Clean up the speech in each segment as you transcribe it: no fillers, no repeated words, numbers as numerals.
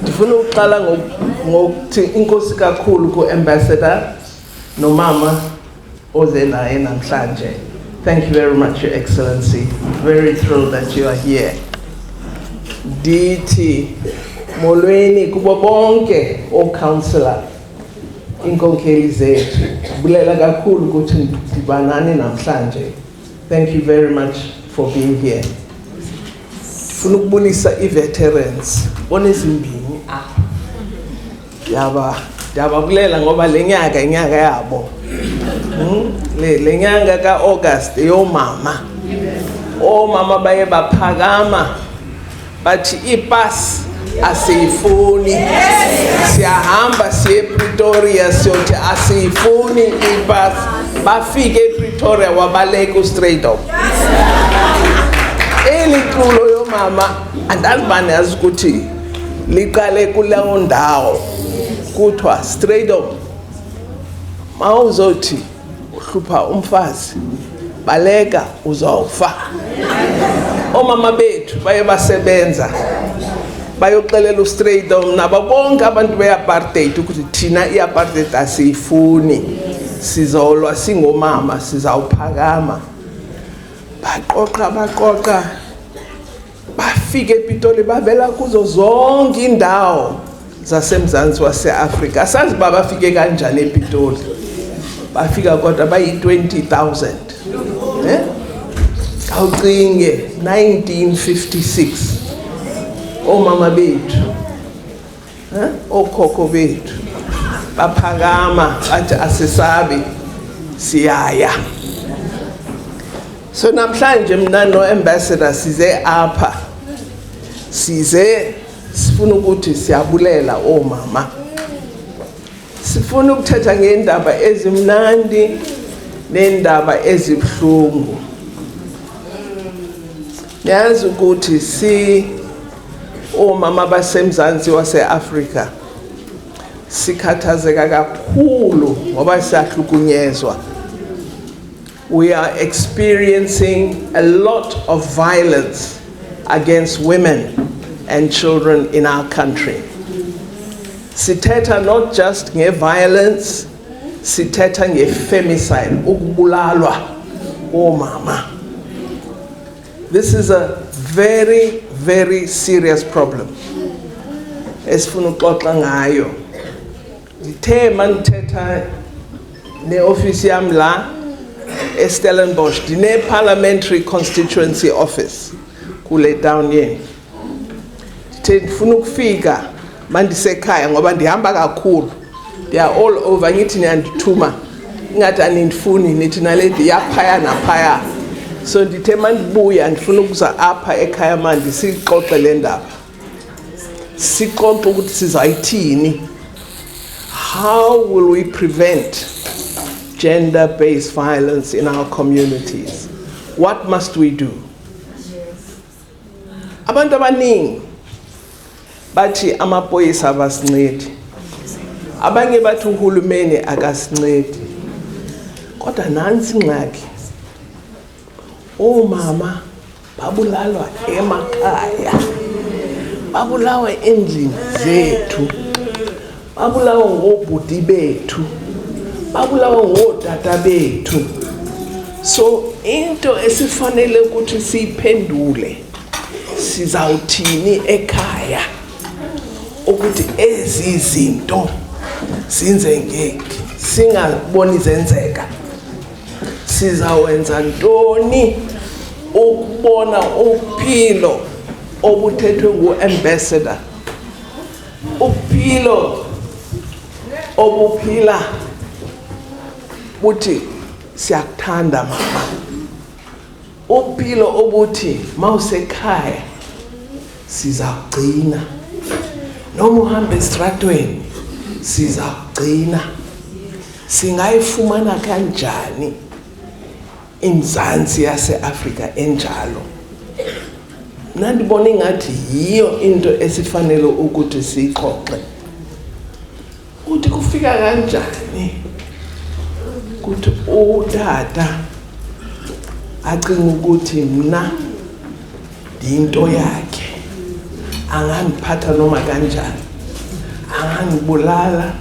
Ndifuna ukuqala ngokuthi inkosi kakhulu ku-ambassador nomama oze naye namhlanje. Thank you very much, Your Excellency. Very thrilled that you are here. Ndithi molweni kubo bonke o-councillor inkokheli zethu. Bulela kakhulu ukuthi ndibanani namhlanje. Thank you very much for being here. Ndifuna ukubulisa i-veterans onezimbini ndiyababulela ngoba le nyaka inyaka yabo. Le nyanga ka-August eyomama. Omama baye baphakama bathi ipasi asiyifuni. Siyahamba siye ePretoria siyothi asiyifuni ipasi. Bafike ePretoria wabaleka straight up. Eliculo yomama andalibani yazi ukuthi liqale kulawo ndawo kuthiwa straight up. Mawuzothi uhlupha umfazi baleka uzawufa. Omama bethu baye basebenza bayoxelela straight up nabo bonke abantu be-apartheid ukuthi thina i-apartheid asiyifuni, sizolwa singomama, sizawuphakama. Baqoqa bafike ePitoli bavela kuzo zonke indawo zasemzansi wase-Afrika. Asazi bafike kanjani ePitoli. Bafika kodwa bayi-20,000. Awucinge 1956 omama bethu okhokho bethu baphakama bathi asisabi siyaya. So namhlanje mina no-ambassador size apha sifuna ukuthi siyabulela omama. Sifuna ukuthetha ngendaba ezimnandi nendaba ezibuhlungu. Yazi ukuthi omama basemzansi wase-Afrika sikhathazeka kakhulu ngoba siyahlukunyezwa. We are experiencing a lot of violence against women and children in our country. Sithetha not just nge-violence, sithetha nge-femicide, ukubulalwa omama. This is a very, very serious problem. Esifuna ukuxoxa ngayo. Ndithe mandithetha ne-office yam la Stellenbosch, dine parliamentary constituency office kule town yeni. Ndifuna ukufika mandisekhaya ngoba ndihamba kakhulu. They are all over ngithi niyandithuma ingathi anindifuni nithi Naledi yaphaya naphaya. So ndithe mandibuya ndifuna ukuza apha eKhayamandi sixoxe le ndaba. Sixoxe ukuthi sizayithini. How will we prevent gender-based violence in our communities? What must we do? Abantu abaningi bathi amaphoyisa abasincedi. Abanye bathi uhulumeni akasincedi. Kodwa nansi ingxaki. Omama babulalwa emakhaya. Babulawa endlini zethu. Babulawa ngobhuti bethu. Babulawa ngodada bethu. So into esifanele ukuthi siyiphendule sizawuthini ekhaya ukuthi ezi zinto sinzengeki singaboni zenzeka. Sizawenza ntoni ukubona uphilo obuthethwe ngu-ambassador, uphilo obuphila buthi siyakuthanda mama, uphilo obuthi mawusekhaya sizakugcina, noma uhambe esitratweni sizakugcina. Singayifumana kanjani imzansi yase-Afrika enjalo? Nandibona ngathi yiyo into esifanele ukuthi sixoxe. Uthi kufika kanjani ukuthi utata acinga ukuthi mina into yakhe angangiphatha noma kanjani, angangibulala,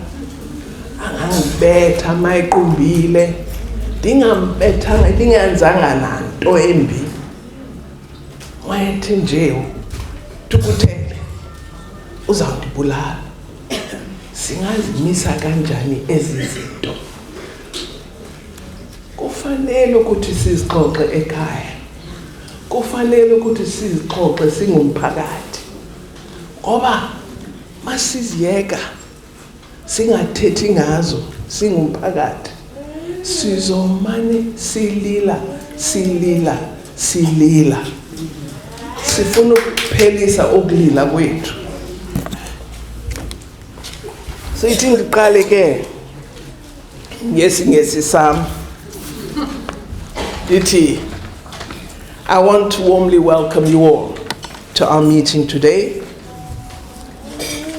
angangibetha mayiqumbile, ndingambethanga, ndingenzanga nanto embi. Wayethi nje Thukuthele uzawundibulala. Singazimisa kanjani ezi zinto? Kufanele ukuthi sizixoxe ekhaya. Kufanele ukuthi sizixoxe singumphakathi. Ngoba masiziyeka singathethi ngazo singumphakathi, sizomane silila. Sifuna ukuphelisa ukulila kwethu. Sithi ngiqale ke ngesingesi sami. Dithi, I want to warmly welcome you all to our meeting today,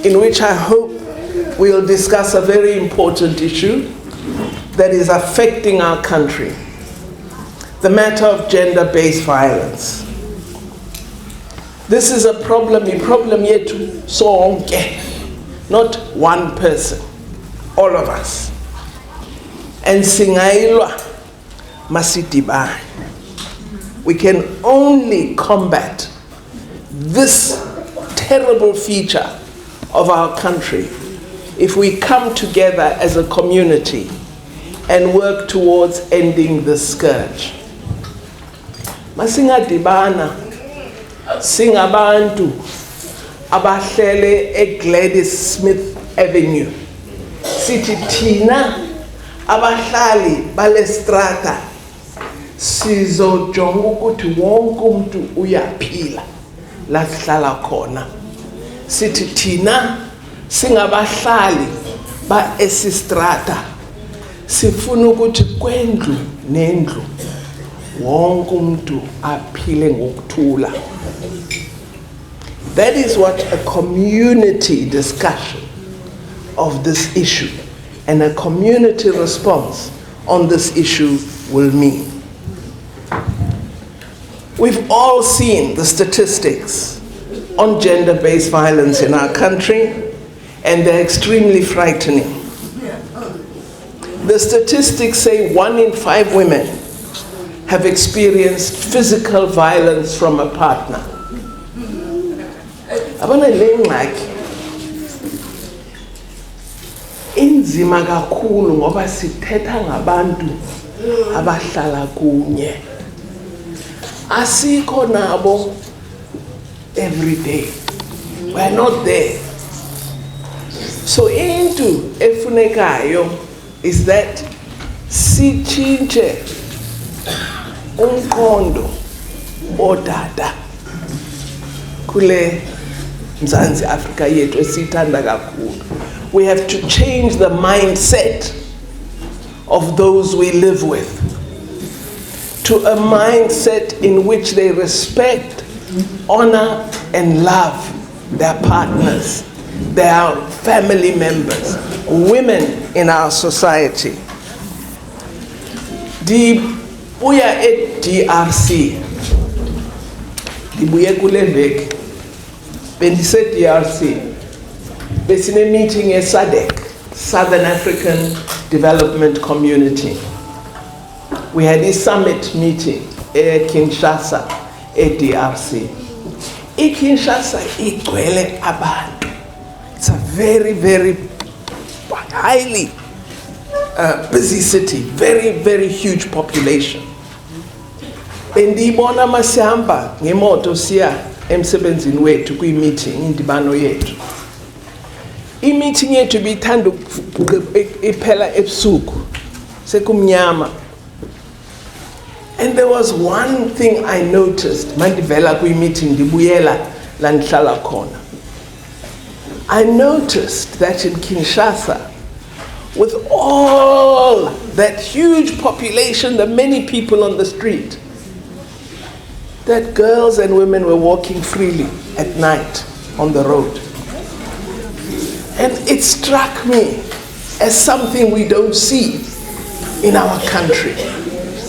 in which I hope we'll discuss a very important issue that is affecting our country, the matter of gender-based violence. This is a problem yethu sonke, not one person, all of us. And singayilwa masidibane. We can only combat this terrible feature of our country if we come together as a community and work towards ending the scourge. Masingadibana singabantu abahlele eGladys Smith Avenue. Sithi thina abahlali balestrata sizojonga ukuthi wonke umuntu uyaphila la sihlala khona. Sithi thina singabahlali ba esistrata sifuna ukuthi kwendlu nendlu wonke umuntu aphile ngokuthula. That is what a community discussion of this issue and a community response on this issue will mean. We've all seen the statistics on gender-based violence in our country, and they're extremely frightening. The statistics say 1 in 5 women have experienced physical violence from a partner. Abana le ngxaki inzima kakhulu ngoba sithetha ngabantu abahlala kunye. Asikho nabo every day. We are not there. So into efunekayo is that sichinche umqondo odada kule Mzansi Africa yethu esithanda kakhulu. We have to change the mindset of those we live with to a mindset in which they respect, honor, and love their partners, their family members, women in our society. Dibuya e DRC. Dibuya kule veki. Bendise DRC. Besine meeting at SADC, Southern African Development Community. We had a summit meeting at Kinshasa, at DRC. In Kinshasa, igcwele abantu. It's a very, very highly busy city, very, very huge population. Bendibona masihamba ngemoto siya emsebenzini wethu kwi-meeting indibano yethu. I-meeting yethu bithanda iphela ebusuku sekumnyama. And there was one thing I noticed mandivela kwi-meeting ndibuyela la ndihlala khona. I noticed that in Kinshasa, with all that huge population, the many people on the street, that girls and women were walking freely at night on the road. And it struck me as something we don't see in our country.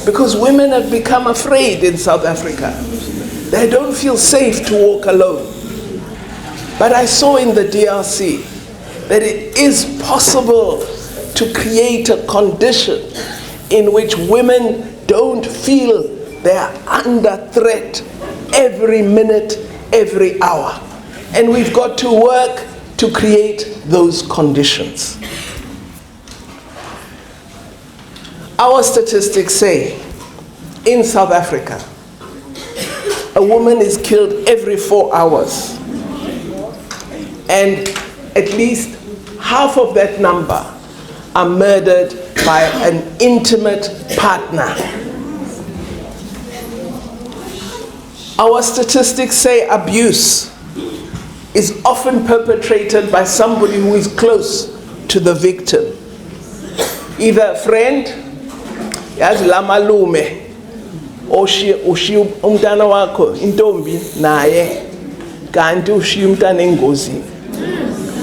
Because women have become afraid in South Africa. They don't feel safe to walk alone. But I saw in the DRC that it is possible to create a condition in which women don't feel they are under threat every minute, every hour. And we've got to work to create those conditions. Our statistics say in South Africa, a woman is killed every 4 hours. And at least half of that number are murdered by an intimate partner. Our statistics say abuse is often perpetrated by somebody who is close to the victim. Either a friend, yazi la malume, ushiya umntana wakho intombi naye kanti ushiya umntana engozini.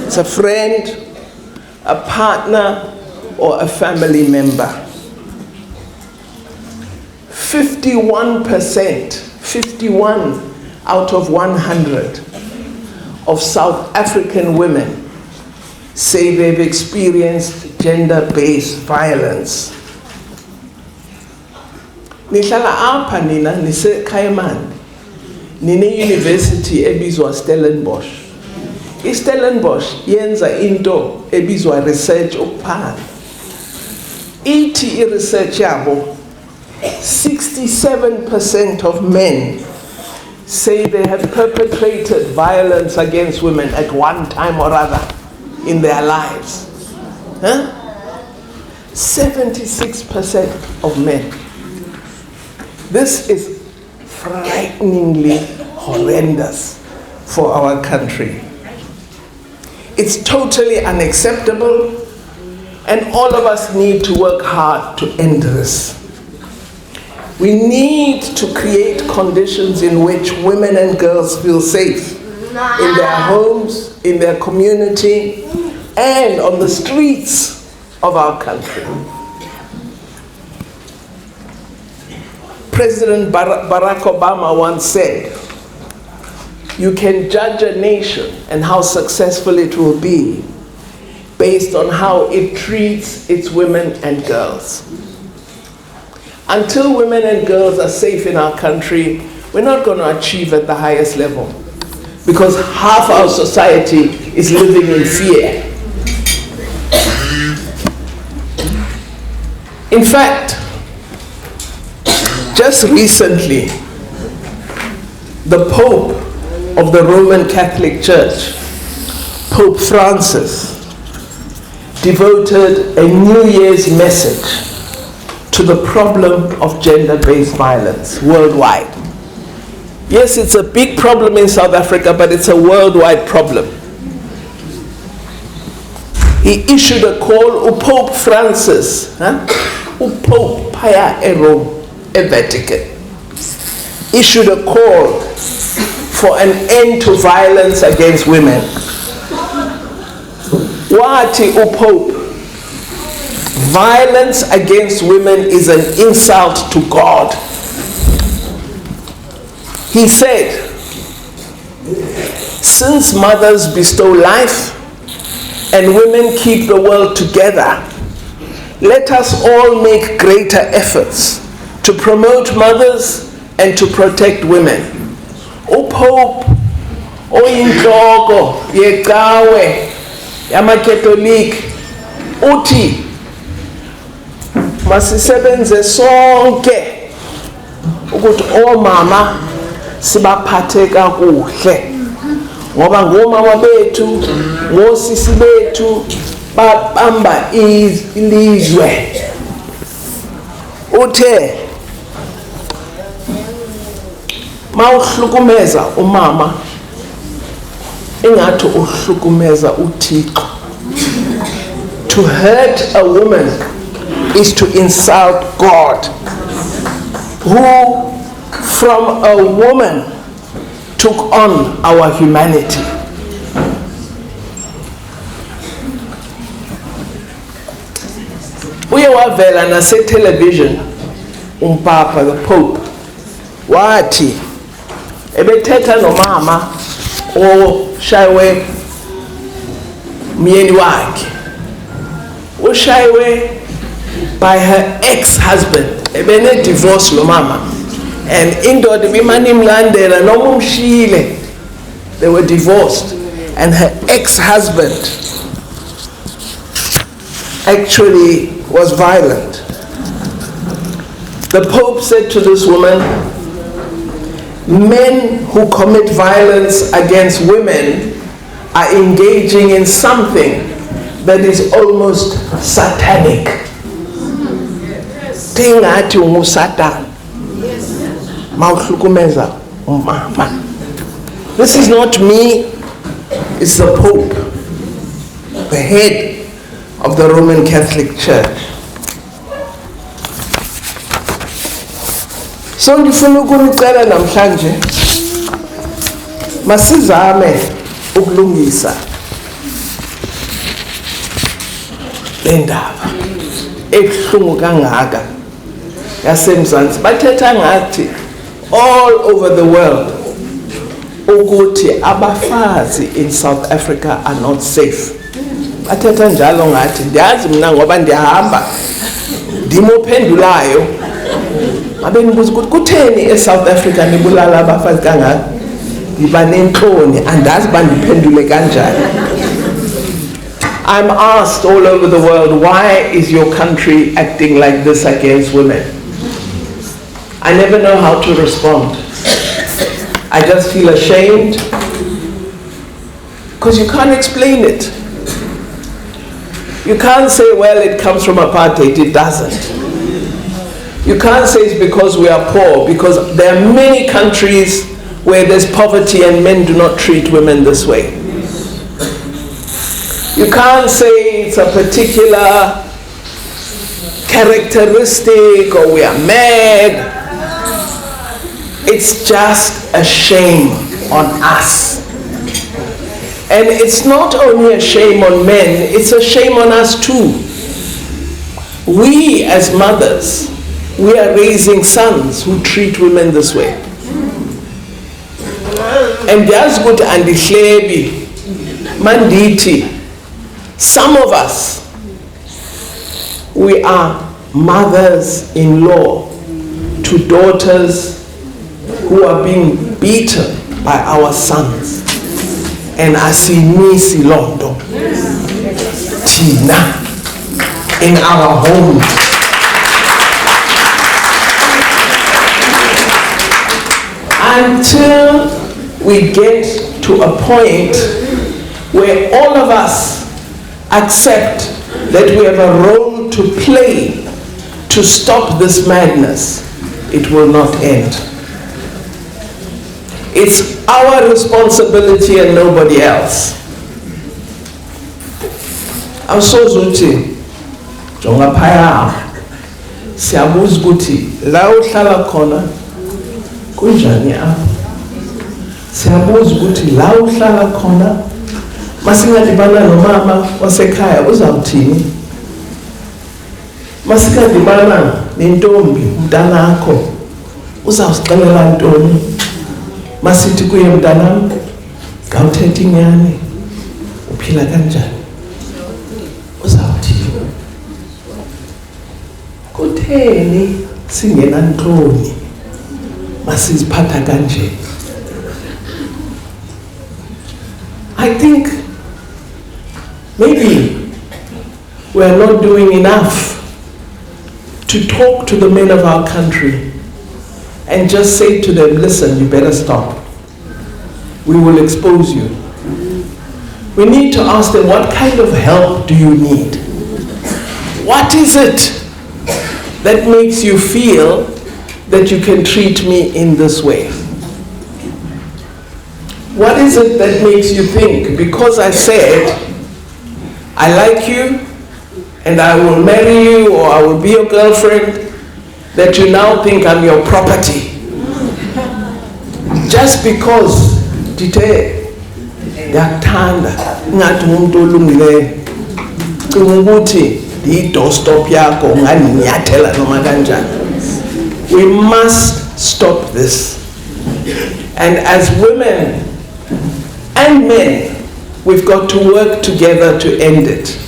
It's a friend, a partner, or a family member. 51%, 51 out of 100 of South African women say they've experienced gender-based violence. Nihlala apha nina nise Khayamandi, nine university ebizwa Stellenbosch. Stellenbosch yenza into ebizwa research ukuphala. Ithi research yabo 67% of men say they have perpetrated violence against women at one time or other in their lives. 76% of men. This is frighteningly horrendous for our country. It's totally unacceptable, and all of us need to work hard to end this. We need to create conditions in which women and girls feel safe in their homes, in their community, and on the streets of our country. President Barack Obama once said, "You can judge a nation and how successful it will be based on how it treats its women and girls." Until women and girls are safe in our country, we're not going to achieve at the highest level, because half our society is living in fear. In fact, just recently, the Pope of the Roman Catholic Church, Pope Francis, devoted a New Year's message to the problem of gender-based violence worldwide. Yes, it's a big problem in South Africa, but it's a worldwide problem. He issued a call, Pope Francis, Pope Paya Rome, Vatican, issued a call for an end to violence against women. Wati Pope, violence against women is an insult to God. He said, "Since mothers bestow life and women keep the world together, let us all make greater efforts to promote mothers and to protect women." Pope oyinhloko yecawe yamakatoliki uthi masisebenze sonke ukuthi omama sibaphathe kakuhle, ngoba ngomama bethu ngosisi bethu babamba ilizwe. Uthe mawuhlukumeza umama ingathi uhlukumeza uThixo. To hurt a woman is to insult God, who from a woman took on our humanity. Uye wavela nase-television umpapa, the Pope, wathi ebethetha nomama shaywe myeni wakhe, ushaywe by her ex-husband. Ebene divorce lo mama, and indoda bimani mlandela noma umshiyile. They were divorced, and her ex-husband actually was violent. The Pope said to this woman, men who commit violence against women are engaging in something that is almost satanic. Tingathi ungusatan. Mawuhlukumeza umama. This is not me, it's the Pope, the head of the Roman Catholic Church. So ndifuna ukunicela namhlanje masizame ukulungisa le ndaba ebuhlungu kangaka yaseMzantsi. Bathetha ngathi all over the world ukuthi abafazi in South Africa are not safe. Bathetha njalo ngathi ndiyazi mina ngoba ndiyahamba ndimophendulayo. Abenibuza ukuthi kutheni eSouth Africa nibulala abafazi kangaka? Ndiba nenhloni andazi bandiphendule kanjani. I'm asked all over the world, why is your country acting like this against women? I never know how to respond. I just feel ashamed because you can't explain it. You can't say, well, it comes from apartheid. It doesn't. You can't say it's because we are poor, because there are many countries where there's poverty and men do not treat women this way. You can't say it's a particular characteristic or we are mad. It's just a shame on us. And it's not only a shame on men, it's a shame on us too. We as mothers, we are raising sons who treat women this way. And that's good and the manditi. Some of us, we are mothers-in-law to daughters who are being beaten by our sons. And asimisi londo Tina in our homes. Until we get to a point where all of us accept that we have a role to play to stop this madness, it will not end. It's our responsibility and nobody else. Awusozuthi jonga phaya siyabuza ukuthi la uhlala khona kunjani apha. Siyabuza ukuthi la uhlala khona masingadibana nomama wasekhaya uzawuthini? Masingadibana nentombi mntanakho uzawusixelela ntoni? Masithi kuye mntanam ngawuthetha inyani uphila kanjani? Uzawuthini? Kutheni singenantloni masiziphatha kanje? I think maybe we are not doing enough to talk to the men of our country and just say to them, listen, you better stop. We will expose you. We need to ask them, what kind of help do you need? What is it that makes you feel that you can treat me in this way? What is it that makes you think, because I said, I like you, and I will marry you, or I will be your girlfriend, that you now think I'm your property? Just because dite yakuthanda ngathi umuntu olungileyo cinga ukuthi i-doorstop yakho unganinyathela noma kanjani. We must stop this. And as women, and men, we've got to work together to end it.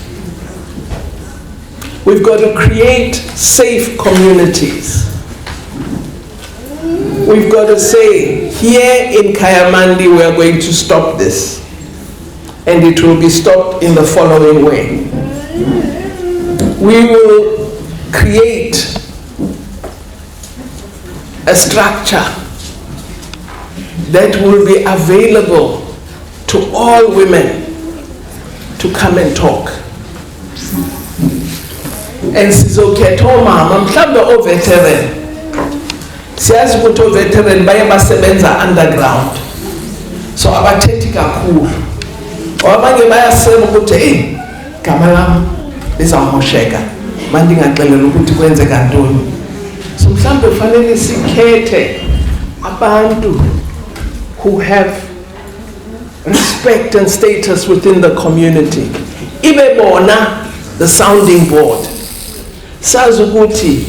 We've got to create safe communities. We've got to say, here in Khayamandi, we are going to stop this. And it will be stopped in the following way. We will create a structure that will be available to all women to come and talk. And sizokhetha omama mhlawumbe o-veteran. Siyazi ukuthi o-veteran baye basebenza underground. So abathethi kakhulu. Abanye bayasema ukuthi hey, igama lami lizamosheka. Manje ngingaxelela ukuthi kwenzeka ntoni. So mhlawumbe kufanele sikhethe abantu who have respect and status within the community. Ibe bona the sounding board. Sazi ukuthi,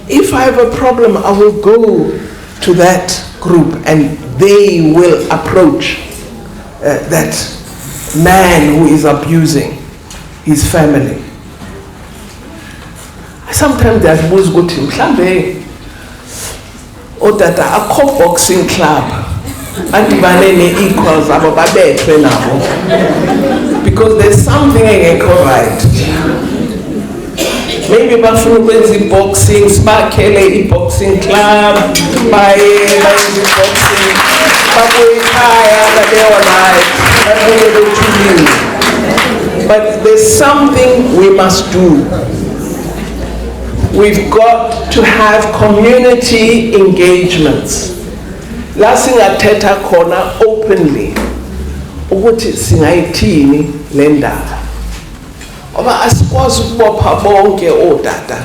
if I have a problem, I will go to that group and they will approach that man who is abusing his family. Sometimes there's most good things. Mhlambe otata akho boxing club andibane ne-equals abo babethwe nabo because there's something engekho right. Maybe bafuna ukwenza i-boxing, sibakhele i-boxing club, bayenza i-boxing, babuye ekhaya ngaleyo night, babuye bethulile. But there's something we must do. We've got to have community engagements. La singathetha khona openly ukuthi singayithini le ndaba. Oba asikwazi ukubopha bonke odata.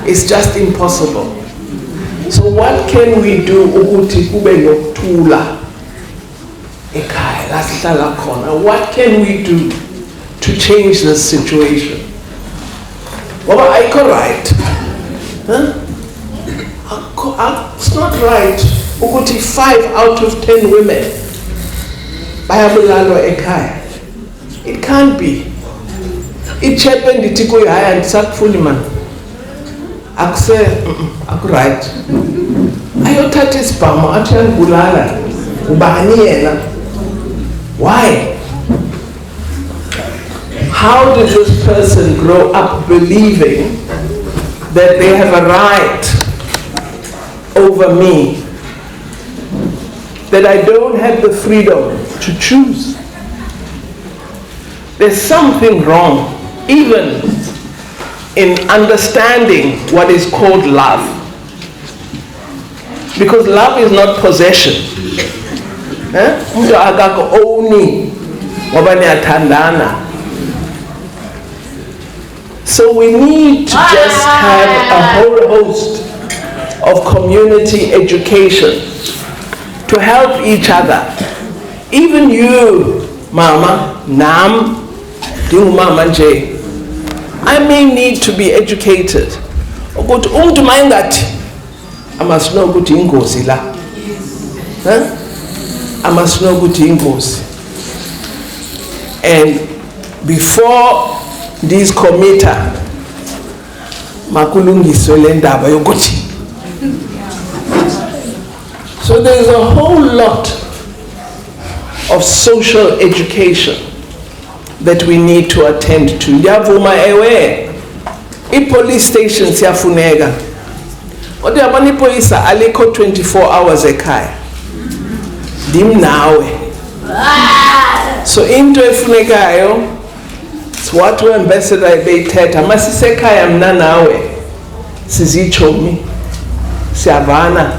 It's just impossible. So what can we do ukuthi kube nokuthula ekhaya la sihlala khona? What can we do to change this situation? Oba ayikho right. It's not right ukuthi 5 out of 10 women bayabulalwa ekhaya. It can't be. Ichepe ndithi kuyihaya ndisakufuni man. Right. Ayothatha isibhamu athi uyangibulala. Ubani yena? Why? How did this person grow up believing that they have a right over me? That I don't have the freedom to choose? There's something wrong, even in understanding what is called love. Because love is not possession. Umuntu akakho-owni ngoba niyathandana. So we need to just have a whole host of community education to help each other. Even you, Mama, Nam, Mama nje, I may need to be educated. Ukuthi umuntu mayingathi I must know ukuthi ingozi la. I must know ukuthi ingozi. And before these committee makulungiswe le ndaba yokuthi. So there is a whole lot of social education that we need to attend to. Yavuma ewe, i-police station siyafuneka. Kodwa yabona ipolisa alikho 24 hours ekhaya. Dim nawe. So into efunekayo, what we ambassador beyithetha, masisekhaya mna nawe. Sizichomi, siyavana,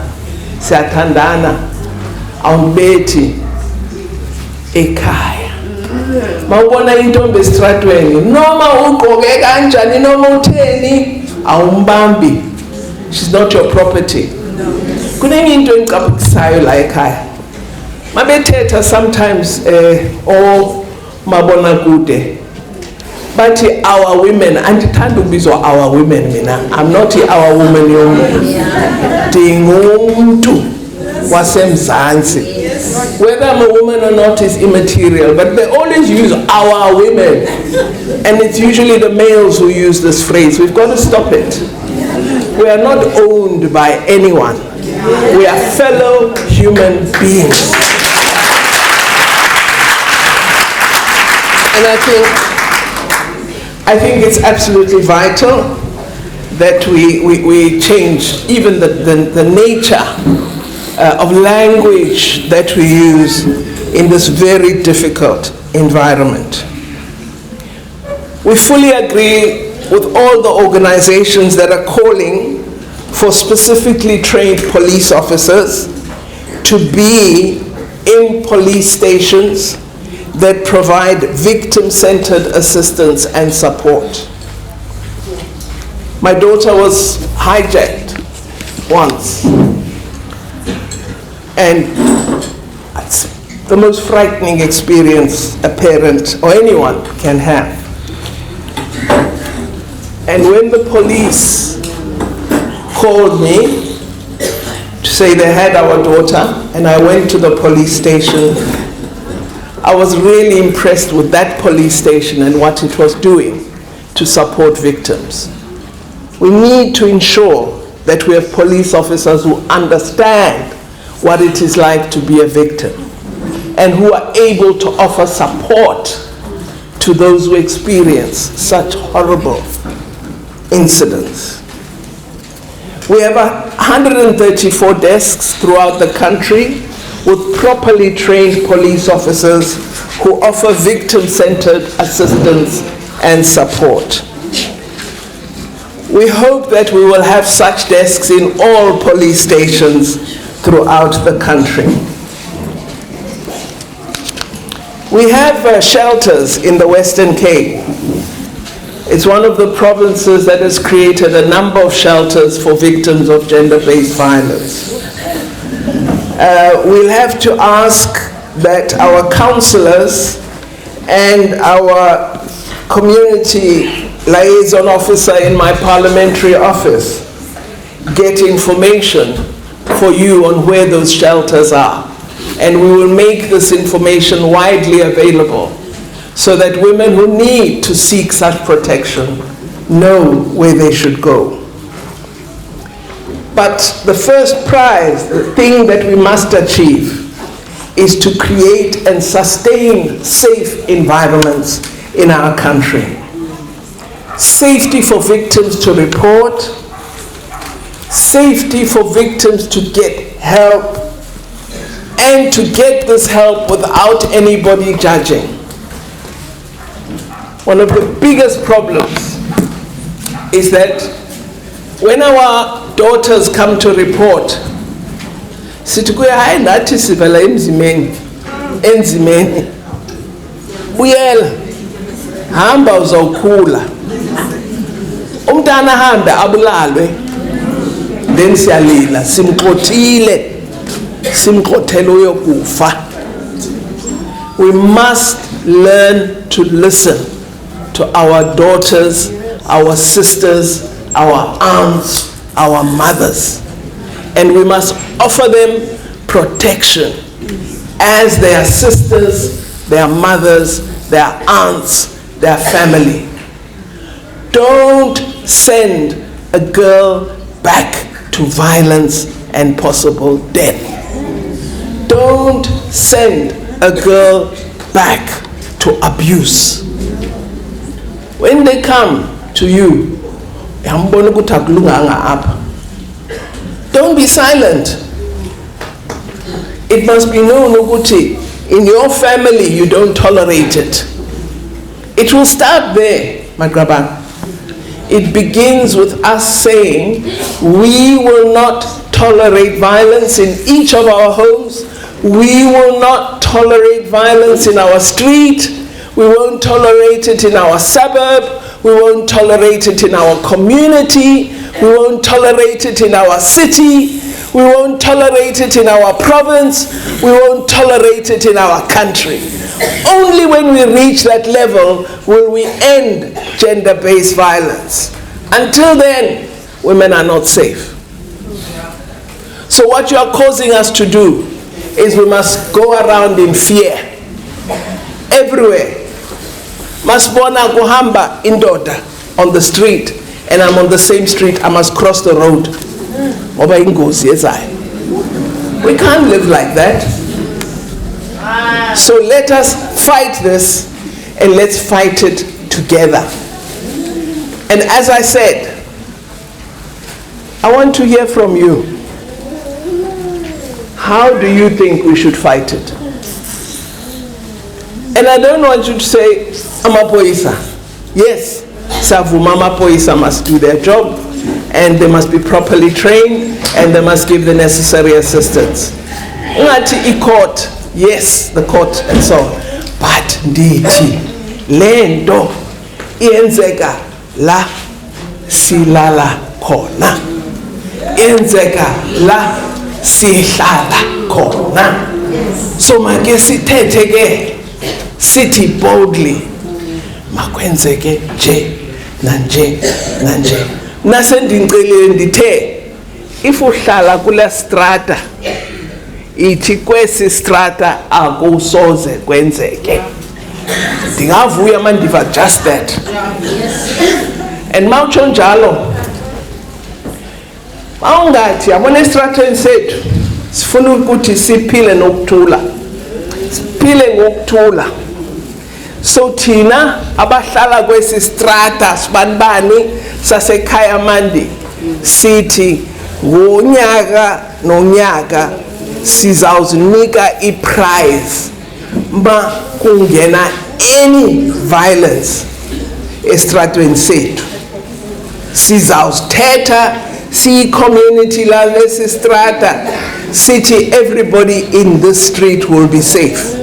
siyathandana, awubethi ekhaya. Mawubona intombi esitratweni, noma ugqoke kanjani noma utheni, awumbambi. She's not your property. Kunenye into engicaphukisayo la ekhaya. Mabethetha sometimes or mabona kude. But our women, andithanda ukubizwa our women mina. I'm not our woman yomuntu. Ndingumuntu wasemzansi. Whether I'm a woman or not is immaterial, but they always use our women. And it's usually the males who use this phrase. We've got to stop it. We are not owned by anyone. We are fellow human beings. And I think it's absolutely vital that we change even the nature of language that we use in this very difficult environment. We fully agree with all the organizations that are calling for specifically trained police officers to be in police stations that provide victim-centered assistance and support. My daughter was hijacked once, and it's the most frightening experience a parent or anyone can have. And when the police called me to say they had our daughter, and I went to the police station, I was really impressed with that police station and what it was doing to support victims. We need to ensure that we have police officers who understand what it is like to be a victim and who are able to offer support to those who experience such horrible incidents. We have 134 desks throughout the country with properly trained police officers who offer victim-centered assistance and support. We hope that we will have such desks in all police stations throughout the country. We have shelters in the Western Cape. It's one of the provinces that has created a number of shelters for victims of gender-based violence. We'll have to ask that our councillors and our community liaison officer in my parliamentary office get information for you on where those shelters are. And we will make this information widely available so that women who need to seek such protection know where they should go. But the first prize, the thing that we must achieve, is to create and sustain safe environments in our country. Safety for victims to report, safety for victims to get help, and to get this help without anybody judging. One of the biggest problems is that when our daughters come to report, sithi kuya hayi nathi sivela enzimeni buyela hamba uzawukhula umntana hambe abulalwe then siyalila simxothele uyokufa. We must learn to listen to our daughters, our sisters, our aunts, our mothers, and we must offer them protection as their sisters, their mothers, their aunts, their family. Don't send a girl back to violence and possible death. Don't send a girl back to abuse. When they come to you, don't be silent. It must be known ukuthi in your family you don't tolerate it. It will start there, my grabba. It begins with us saying we will not tolerate violence in each of our homes. We will not tolerate violence in our street. We won't tolerate it in our suburb. We won't tolerate it in our community. We won't tolerate it in our city. We won't tolerate it in our province. We won't tolerate it in our country. Only when we reach that level will we end gender-based violence. Until then, women are not safe. So what you are causing us to do is we must go around in fear. Everywhere. Masibona kuhamba indoda on the street, and I'm on the same street, I must cross the road. We can't live like that. So let us fight this, and let's fight it together. And as I said, I want to hear from you. How do you think we should fight it? And I don't want you to say, Amapoisa. Yes, Savuma Amapoisa must do their job, and they must be properly trained, and they must give the necessary assistance. Ngati court, yes, the court and so on. But nditi, lendo, ienzeka la silala kona. Ienzeka la sihlala kona. So make sithethe ke, sithi boldly, makwenzeke nje nanje nanje. Nasendincelile ndithe, if uhlala kula strata, ithi kwesi strata akusoze kwenzeke. Ndingavuya mandiva just that. And mawutsho njalo, mawungathi yabona estrateni sethu sifuna ukuthi siphile nokuthula. Siphile ngokuthula. So thina abahlala kwesi strata sibanibani sase Khayamandi sithi ngonyaka nonyaka sizawuzinika i-prize ma kungena any violence estratweni sethu. Sizawuthetha si-community la lesi strata sithi everybody in this street will be safe.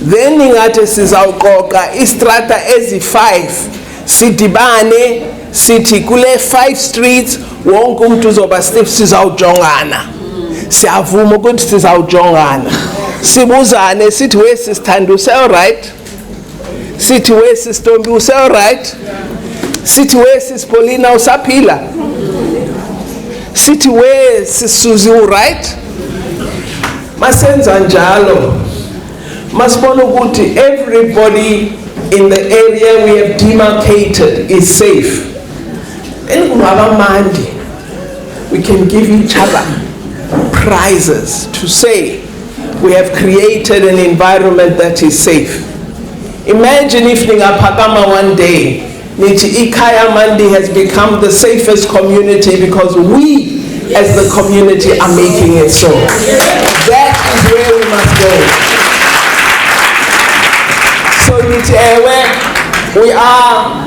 Then ingathi sizawuqoqa istrata ezi-5 sidibane sithi kule 5 streets wonke umuntu uzoba safe, sizawujongana. Siyavuma ukuthi sizawujongana. Sibuzane sithi we sisithanda use alright? Sithi we sisitombi use alright? Sithi we sisipolina usaphila? Sithi we sisuzi right? Masenza njalo. Masibona ukuthi everybody in the area we have demarcated is safe. And Mnandi, we can give each other prizes to say we have created an environment that is safe. Imagine if Ningapakama one day, Nichi Khayamandi has become the safest community because we as the community are making it so. That is where we must go. So we are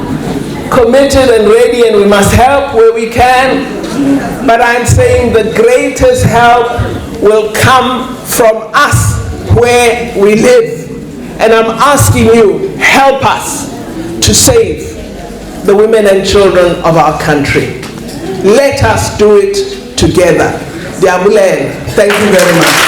committed and ready, and we must help where we can. But I'm saying the greatest help will come from us where we live. And I'm asking you, help us to save the women and children of our country. Let us do it together. Thank you very much.